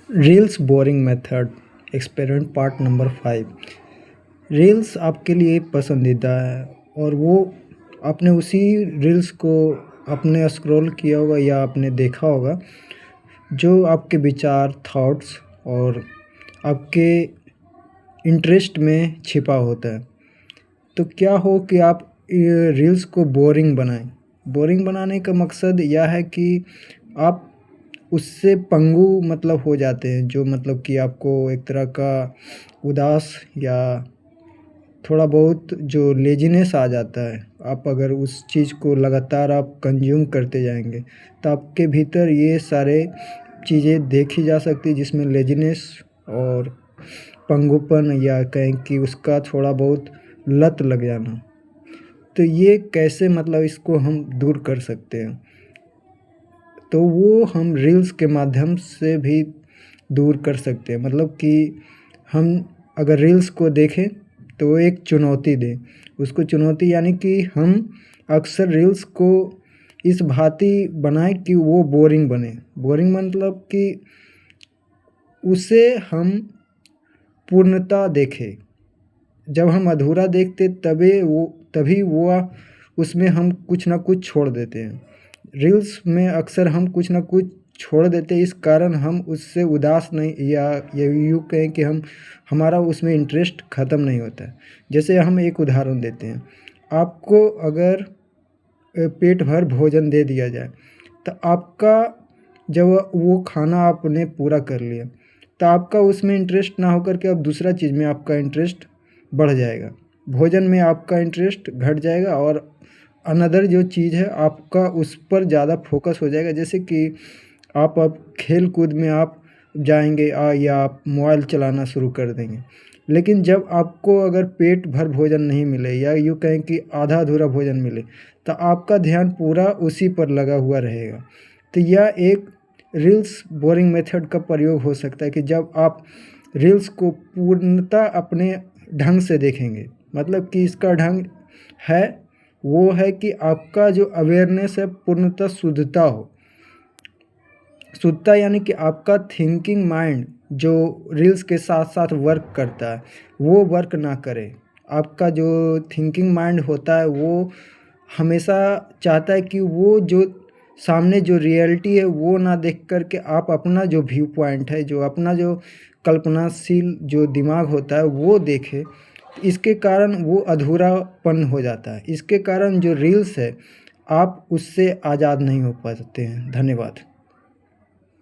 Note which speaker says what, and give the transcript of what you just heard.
Speaker 1: Reels boring method experiment part number 5। Reels आपके लिए पसंदीदा है और वो आपने उसी रील्स को आपने स्क्रॉल किया होगा या आपने देखा होगा जो आपके विचार, थॉट्स और आपके इंटरेस्ट में छिपा होता है। तो क्या हो कि आप रील्स को बोरिंग बनाएं। बोरिंग बनाने का मकसद यह है कि आप उससे पंगु हो जाते हैं, जो कि आपको एक तरह का उदास या थोड़ा बहुत जो लेजीनेस आ जाता है। आप अगर उस चीज़ को लगातार आप कंज्यूम करते जाएंगे तो आपके भीतर ये सारे चीज़ें देखी जा सकती है, जिसमें लेजीनेस और पंगुपन या कहें कि उसका थोड़ा बहुत लत लग जाना। तो ये कैसे इसको हम दूर कर सकते हैं, तो वो हम रील्स के माध्यम से भी दूर कर सकते हैं। कि हम अगर रील्स को देखें तो वो एक चुनौती दें उसको। चुनौती यानी कि हम अक्सर रील्स को इस भांति बनाएं कि वो बोरिंग बने। बोरिंग कि उसे हम पूर्णता देखें। जब हम अधूरा देखते तभी वो उसमें हम कुछ ना कुछ छोड़ देते हैं। रील्स में अक्सर हम कुछ ना कुछ छोड़ देते हैं, इस कारण हम उससे उदास नहीं, या यूँ कहें कि हमारा उसमें इंटरेस्ट ख़त्म नहीं होता है। जैसे हम एक उदाहरण देते हैं, आपको अगर पेट भर भोजन दे दिया जाए तो आपका जब वो खाना आपने पूरा कर लिया तो आपका उसमें इंटरेस्ट ना होकर के अब दूसरा चीज़ में आपका इंटरेस्ट बढ़ जाएगा। भोजन में आपका इंटरेस्ट घट जाएगा और अनदर जो चीज़ है आपका उस पर ज़्यादा फोकस हो जाएगा। जैसे कि आप अब खेल कूद में आप जाएंगे या आप मोबाइल चलाना शुरू कर देंगे। लेकिन जब आपको अगर पेट भर भोजन नहीं मिले या यूँ कहें कि आधा अधूरा भोजन मिले तो आपका ध्यान पूरा उसी पर लगा हुआ रहेगा। तो यह एक रील्स बोरिंग मेथड का प्रयोग हो सकता है कि जब आप रील्स को पूर्णतः अपने ढंग से देखेंगे। कि इसका ढंग है वो है कि आपका जो अवेयरनेस है पूर्णतः शुद्धता हो। शुद्धता यानी कि आपका थिंकिंग माइंड जो रील्स के साथ साथ वर्क करता है वो वर्क ना करे। आपका जो थिंकिंग माइंड होता है वो हमेशा चाहता है कि वो जो सामने जो रियलिटी है वो ना देख कर के आप अपना जो व्यू पॉइंट है, जो अपना जो कल्पनाशील जो दिमाग होता है वो देखे। इसके कारण वो अधूरापन हो जाता है। इसके कारण जो रील्स है आप उससे आज़ाद नहीं हो पाते हैं। धन्यवाद।